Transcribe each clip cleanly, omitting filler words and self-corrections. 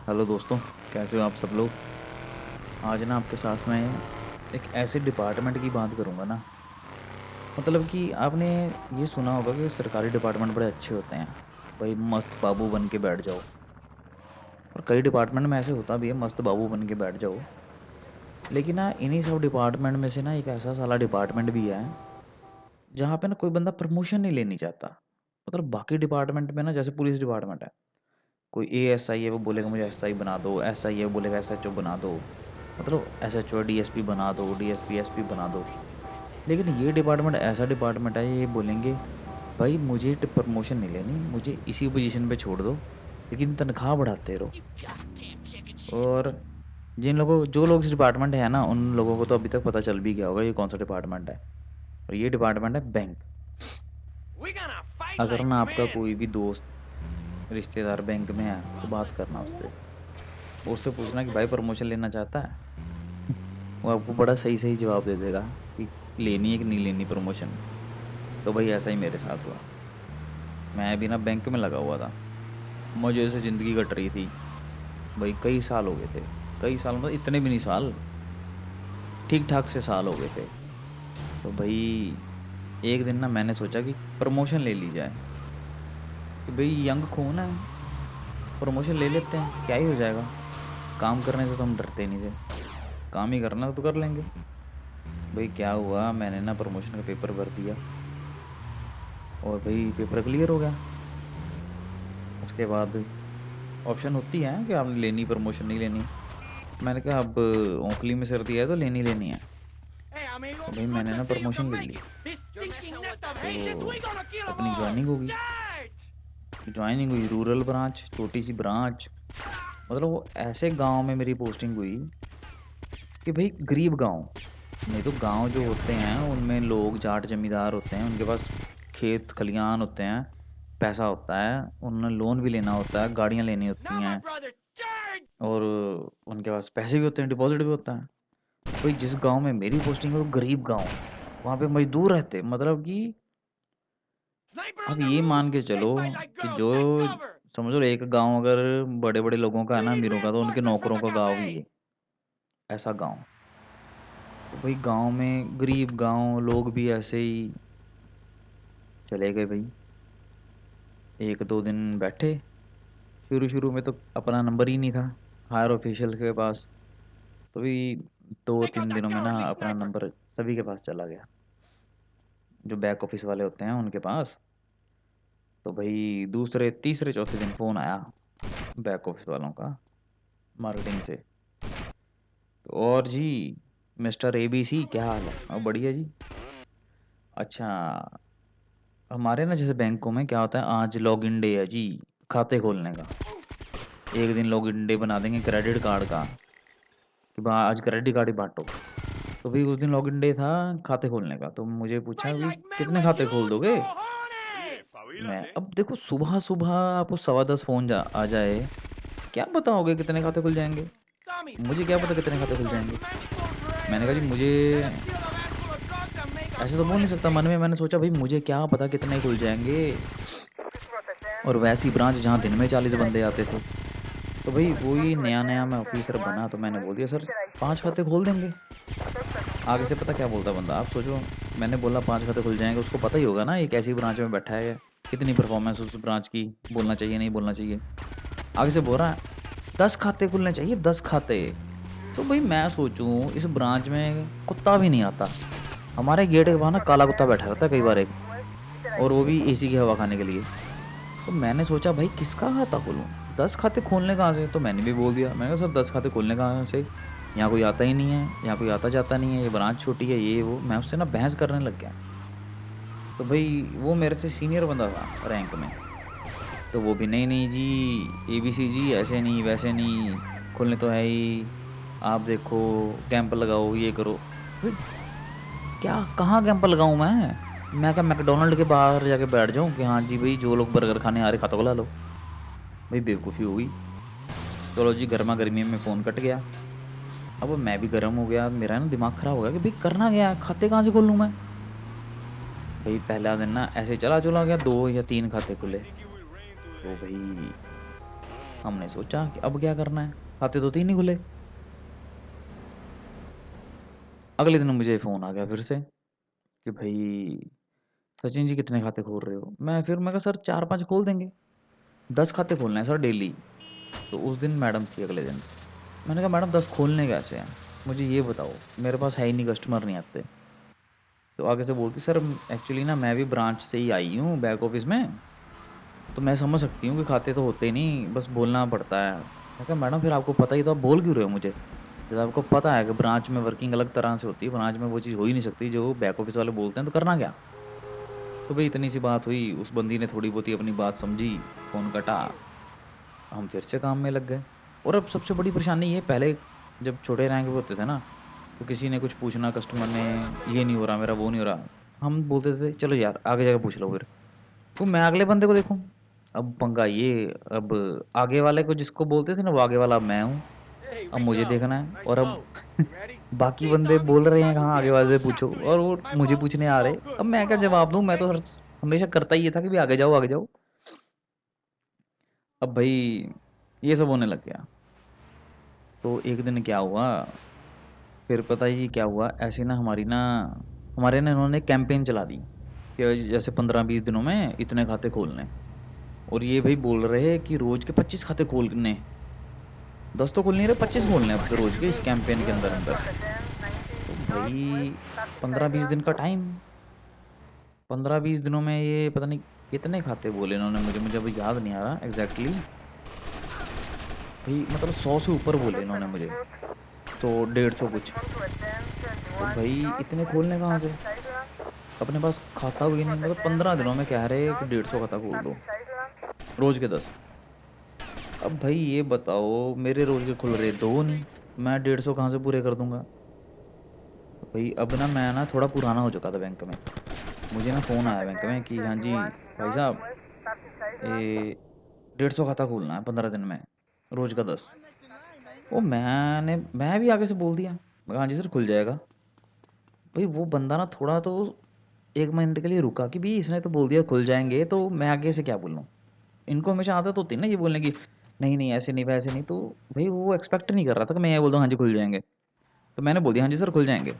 Hello दोस्तों, कैसे हो आप सब लोग। आज ना आपके साथ मैं एक ऐसे डिपार्टमेंट की बात करूँगा ना, मतलब कि आपने ये सुना होगा कि सरकारी डिपार्टमेंट बड़े अच्छे होते हैं। भाई मस्त बाबू बन के बैठ जाओ। और कई डिपार्टमेंट में ऐसे होता भी है, मस्त बाबू बन के बैठ जाओ। लेकिन ना इन्हीं सब डिपार्टमेंट में से ना एक ऐसा साला डिपार्टमेंट भी है जहाँ पे ना कोई बंदा प्रमोशन नहीं लेनी चाहता। मतलब बाकी डिपार्टमेंट में ना, जैसे पुलिस डिपार्टमेंट है, कोई एएसआई है वो बोलेगा मुझे एसआई बना दो, एसआई है वो बोलेगा एसएचओ बना दो, मतलब एसएचओ डीएसपी बना दो, डीएसपी एसपी बना दो। लेकिन ये डिपार्टमेंट ऐसा डिपार्टमेंट है, ये बोलेंगे भाई मुझे प्रमोशन नहीं लेनी, मुझे इसी पोजीशन पे छोड़ दो, लेकिन तनख्वाह बढ़ाते रहो। और जिन लोगों जो लोग इस डिपार्टमेंट है ना, उन लोगों को तो अभी तक पता चल भी गया होगा ये कौन सा डिपार्टमेंट है। और ये डिपार्टमेंट है बैंक। अगर ना आपका कोई भी दोस्त रिश्तेदार बैंक में है तो बात करना उससे, उससे पूछना कि भाई प्रमोशन लेना चाहता है। वो आपको बड़ा सही सही जवाब दे देगा कि लेनी है कि नहीं लेनी प्रमोशन। तो भाई ऐसा ही मेरे साथ हुआ। मैं भी ना बैंक में लगा हुआ था, मजे से ज़िंदगी कट रही थी। भाई कई साल हो गए थे, कई साल मतलब इतने भी नहीं साल, ठीक ठाक से साल हो गए थे। तो भाई एक दिन ना मैंने सोचा कि प्रमोशन ले ली जाए, कि भाई यंग खून है, प्रमोशन ले लेते हैं, क्या ही हो जाएगा। काम करने से तो हम डरते नहीं थे, काम ही करना तो कर लेंगे। भाई क्या हुआ, मैंने ना प्रमोशन का पेपर भर दिया और भाई पेपर क्लियर हो गया। उसके बाद ऑप्शन होती है कि आपने लेनी प्रमोशन नहीं लेनी। मैंने कहा अब ओखली में सर्दी है तो लेनी लेनी है। तो भाई मैंने ना प्रमोशन ले ली। तो अपनी ज्वाइनिंग होगी, ज्वाइनिंग हुई रूरल ब्रांच, छोटी सी ब्रांच। मतलब वो ऐसे गांव में मेरी पोस्टिंग हुई कि भाई गरीब गांव। नहीं तो गांव जो होते हैं उनमें लोग जाट जमींदार होते हैं, उनके पास खेत खलियान होते हैं, पैसा होता है, उन्हें लोन भी लेना होता है, गाड़ियां लेनी होती हैं, और उनके पास पैसे भी होते हैं, डिपॉजिट भी होता है। भाई जिस गांव में मेरी पोस्टिंग है वो गरीब गांव, वहाँ पे मजदूर रहते, मतलब कि अब ये मान के चलो कि जो, समझ लो एक गांव अगर बड़े बड़े लोगों का है ना, अमीरों का, तो उनके नौकरों का गांव ही है, ऐसा गांव। तो भाई गांव में गरीब गांव, लोग भी ऐसे ही चले गए भाई। एक दो दिन बैठे, शुरू शुरू में तो अपना नंबर ही नहीं था हायर ऑफिशियल के पास। तो भी 2-3 दिनों में ना अपना नंबर सभी के पास चला गया, जो बैक ऑफिस वाले होते हैं उनके पास। तो भाई दूसरे तीसरे चौथे दिन फ़ोन आया बैक ऑफिस वालों का, मार्केटिंग से। तो और जी मिस्टर एबीसी क्या हाल है, बढ़िया जी। अच्छा, हमारे ना जैसे बैंकों में क्या होता है, आज लॉगिन डे है जी खाते खोलने का। एक दिन लॉगिन डे बना देंगे क्रेडिट कार्ड का, कि भाई आज क्रेडिट कार्ड ही बांटो। तो भाई उस दिन लॉगिन डे था खाते खोलने का, तो मुझे पूछा भाई कितने खाते खोल दोगे। मैं अब देखो सुबह-सुबह आपको 10:15 फ़ोन आ जाए, क्या बताओगे कितने खाते खुल जाएँगे? मुझे क्या पता कितने खाते खुल जाएँगे? मैंने कहा जी मुझे ऐसे तो बोल नहीं सकता मन में, मैंने सोचा भाई मुझे क्या पता कितने खुल जाएँगे। और वैसी ब्रांच जहाँ दिन में 40 बंदे आते थे। तो भाई वही नया-नया मैं ऑफ़िसर बना, तो मैंने बोल दिया सर 5 खाते खोल देंगे। आगे से पता क्या बोलता बंदा, आप सोचो, मैंने बोला 5 खाते खुल जाएँगे, उसको पता ही होगा ना एक ऐसी ब्रांच में बैठा है, कितनी परफ़ॉर्मेंस उस ब्रांच की, बोलना चाहिए, नहीं बोलना चाहिए। आगे से बोल रहा है 10 खाते खुलने चाहिए, 10 खाते। तो भाई मैं सोचूँ इस ब्रांच में कुत्ता भी नहीं आता। हमारे गेट के बाहर ना काला कुत्ता बैठा रहता है कई बार एक, और वो भी एसी की हवा खाने के लिए। तो मैंने सोचा भाई किसका खाता खोलूँ? 10 खाते खोलने कहाँ से? तो मैंने भी बोल दिया, मैंने कहा सर 10 खाते खोलने कहाँ से? यहाँ कोई आता ही नहीं है, यहाँ कोई आता-जाता नहीं है, ये ब्रांच छोटी है, ये वो। मैं उससे ना बहस करने लग गया। तो भई वो मेरे से सीनियर बंदा था रैंक में। तो वो भी नहीं, नहीं जी, एबीसी जी ऐसे नहीं, वैसे नहीं, खुलने तो है ही, आप देखो कैंप लगाओ, ये करो। भाई क्या कहाँ कैंप लगाऊँ मैं? मैं क्या मैकडॉनल्ड के बाहर जाके बैठ जाऊँ कि हाँ जी भई जो लोग बर्गर खाने आ रहे खाता खुला लो। भाई बेवकूफ़ी हो गई। चलो जी गरमा-गरमी में फ़ोन कट गया। अब मैं भी गरम हो गया, मेरा ना दिमाग ख़राब हो गया कि भई करना क्या है? खाते कहाँ से खोलूँ मैं? भई पहला दिन ना ऐसे चला-चुला गया, 2 या 3 खाते खुले। तो भई हमने सोचा कि अब क्या करना है, खाते तो 3 ही खुले। अगले दिन मुझे फ़ोन आ गया फिर से कि भाई सचिन जी कितने खाते खोल रहे हो? मैं कहा सर 4-5 खोल देंगे, 10 खाते खोलने हैं सर डेली। तो उस दिन मैडम थी अगले दिन। मैंने कहा मैडम 10 खोलने कैसे हैं? मुझे ये बताओ, मेरे पास है ही नहीं, कस्टमर नहीं आते। तो आगे से बोलती सर एक्चुअली ना मैं भी ब्रांच से ही आई हूँ बैक ऑफिस में, तो मैं समझ सकती हूँ कि खाते तो होते ही नहीं, बस बोलना पड़ता है। मैं कहा मैडम फिर आपको पता ही तो आप बोल क्यों रहे हो मुझे? जब आपको पता है कि ब्रांच में वर्किंग अलग तरह से होती है, ब्रांच में वो चीज़ हो ही नहीं सकती जो बैक ऑफिस वाले बोलते हैं, तो करना क्या? तो भई इतनी सी बात हुई, उस बंदी ने थोड़ी बहुती अपनी बात समझी, फ़ोन कटा, हम फिर से काम में लग गए। और अब सबसे बड़ी परेशानी ये, पहले जब छोटे रैंक पे होते थे ना, तो किसी ने कुछ पूछना कस्टमर ने, ये नहीं हो रहा मेरा, वो नहीं हो रहा, हम बोलते थे चलो यार आगे जाके पूछ लो फिर। तो मैं अगले बंदे को देखूँ, अब पंगा ये, अब आगे वाले को जिसको बोलते थे ना, वो आगे वाला अब मैं हूँ, Hey, अब मुझे Rico. देखना है। Nice और अब bow. You ready? बाकी Ding बंदे dong, बोल ding रहे हैं कि dong, हाँ, आगे ding वाले dong. से पूछो, Shot और clear. वो My मुझे ball. पूछने आ रहे। Ball good. अब मैं क्या We're all जवाब home, दूँ? मैं तो okay? हमेशा करता ही ये था कि भई आगे जाओ, आगे जाओ। अब भई ये सब होने लग गया। तो एक दिन क्या हुआ, फिर पता है जी क्या हुआ, ऐसे ना हमारे ना इन्होंने कैंपेन चला दी कि जैसे 15-20 दिनों में इतने खाते खोलने, और ये भई बोल रहे हैं कि रोज़ के 25 खाते खोलने। 10 तो खोल नहीं रहे, 25 खोलने हैं अब तो रोज़ के इस कैंपेन के अंदर-अंदर। तो भई 15-20 दिन का टाइम, 15-20 दिनों में ये पता नहीं कितने खाते बोले इन्होंने मुझे, मुझे अभी याद नहीं आ रहा एग्ज़ैक्टली। भई मतलब 100 से ऊपर बोले इन्होंने मुझे, 100 150 कुछ। तो भई इतने खोलने कहाँ से? अपने पास खाता भी नहीं, मतलब 15 दिनों में कह रहे हैं कि 150 खाता खोल दो, रोज़ के 10। अब भई ये बताओ, मेरे रोज़ के खुल रहे 2 नहीं, मैं 150 कहाँ से पूरे कर दूँगा? तो भई अब ना मैं ना थोड़ा पुराना हो चुका था बैंक में। मुझे ना फ़ोन आया बैंक में कि हाँ जी, भाई साहब ये 150 खाता खोलना है 15 दिन में, रोज़ का 10। वो मैं भी आगे से बोल दिया। मैं कहा हाँ जी सर खुल जाएगा। भई वो बंदा ना थोड़ा तो 1 मिनट के लिए रुका कि भई इसने तो बोल दिया खुल जाएँगे, तो मैं आगे से क्या बोलूँ? इनको हमेशा आदत होती है ना ये बोलने की, नहीं, नहीं ऐसे नहीं, वैसे नहीं, तो भई वो एक्सपेक्ट नहीं कर रहा था कि मैं ये बोल दूँ हाँ जी खुल जाएँगे। तो मैंने बोल दिया हाँ जी सर खुल जाएँगे।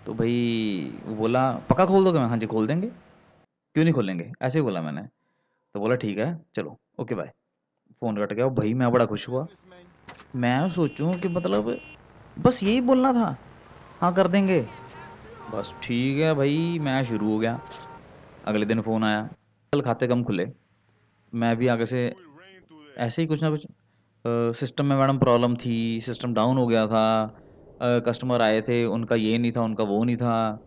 तो भई वो बोला पक्का खोल दोगे? मैं हाँ जी खोल देंगे, क्यों नहीं खोलेंगे? ऐसे ही बोला मैंने। तो बोला ठीक है, चलो ओके बाय। फ़ोन कट गया और भई मैं बड़ा खुश हुआ। मैं सोचूँ कि मतलब बस यही बोलना था, हाँ कर देंगे। बस ठीक है भई, मैं शुरू हो गया। अगले दिन फ़ोन आया, कल खाते कम खुले। मैं भी आगे से ऐसे ही कुछ ना कुछ सिस्टम में मैडम प्रॉब्लम थी, सिस्टम डाउन हो गया था। कस्टमर आए थे, उनका ये नहीं था, उनका वो नहीं था।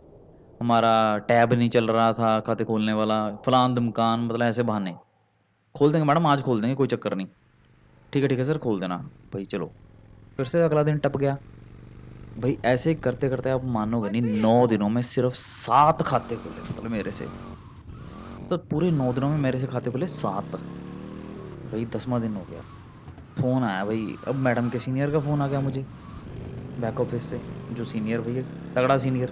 हमारा टैब नहीं चल रहा था खाते खोलने वाला, फलान-ढिमकान, मतलब ऐसे बहाने। खोल देंगे मैडम, आज खोल देंगे, कोई चक्कर नहीं। ठीक है सर खोल देना। भई चलो, फिर से अगला दिन टप गया। भई ऐसे ही करते-करते आप मानोगे नहीं, 9 दिनों में सिर्फ़ 7 खाते खुले मतलब मेरे से। तो पूरे 9 दिनों में मेरे से खाते खुले 7। भई 10वाँ दिन हो गया। फ़ोन आया भई, अब मैडम के सीनियर का फ़ोन आ गया मुझे, बैक ऑफ़िस से, जो सीनियर भई तगड़ा सीनियर।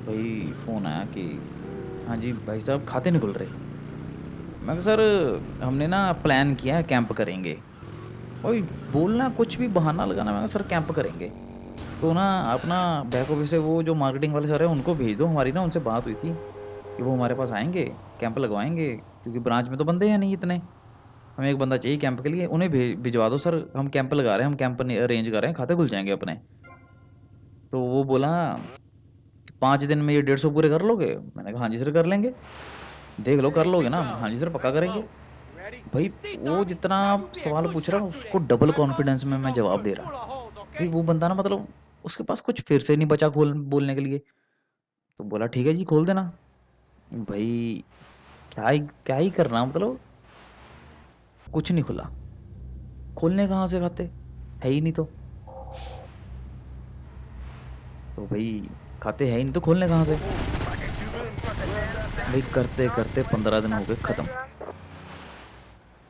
भई फ़ोन आया कि हाँ जी, भाई साहब खाते नहीं खुल रहे। मैं कहा सर हमने ना प्लान किया है कैंप करेंगे। भाई बोलना कुछ भी बहाना लगाना, मैं कहा सर कैंप करेंगे। तो ना अपना बैक ऑफ़िस से वो जो मार्केटिंग वाले सर हैं उनको भेज दो, हमारी ना उनसे बात हुई थी कि वो हमारे पास आएँगे, कैंप लगवाएँगे, क्योंकि ब्रांच में तो बंदे हैं नहीं इतने। हमें 1 बंदा चाहिए कैंप के लिए, उन्हें भिजवा दो सर, हम कैंप लगा रहे हैं, हम कैंप ने अरेंज कर रहे हैं, खाते खुल जाएँगे अपने। तो वो बोला 5 दिन में ये 150 पूरे कर लोगे? मैंने कहा हाँ जी सर कर लेंगे। देख लो कर Hey, लोगे ना? Rico. हाँ जी सर पक्का Nice करेंगे। bow. You ready? भई Ding वो dong, ding. जितना My ball there. सवाल Good पूछ रहा है shot ना, clear. उसको डबल My ball. कॉन्फिडेंस में Ding मैं dong जवाब good. दे Full रहा। of holes, भई okay? वो बंदा ना मतलब उसके पास कुछ फिर से नहीं बचा बोलने के लिए। तो बोला ठीक है जी खोल देना। भई क्या ही करना मतलब, कुछ नहीं खुला। खोलने कहाँ से खाते? है ही नहीं तो। तो भई खाते है ही नहीं तो खोलने कहाँ से? Oh, like a Cuban. भई करते-करते 15 दिन हो गए खत्म।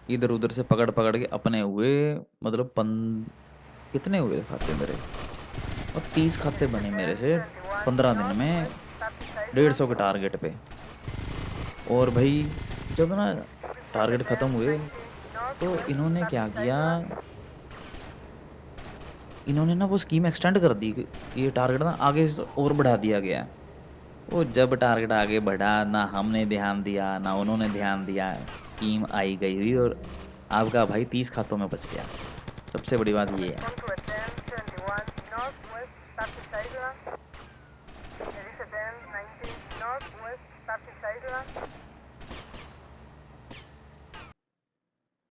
इधर-उधर से पकड़-पकड़ के अपने हुए, मतलब कितने हुए खाते मेरे? और 30 खाते बने मेरे से 15 दिन में, 150 के टारगेट पे। और भई जब ना टारगेट खत्म हुए, तो इन्होंने क्या किया, इन्होंने ना वो स्कीम एक्सटेंड कर दी कि ये टारगेट ना आगे से और बढ़ा दिया गया। वो जब टारगेट आगे बढ़ा, ना हमने ध्यान दिया, ना उन्होंने ध्यान दिया, स्कीम आई गई हुई और आपका भाई 30 खातों में बच गया। सबसे बड़ी बात ये है।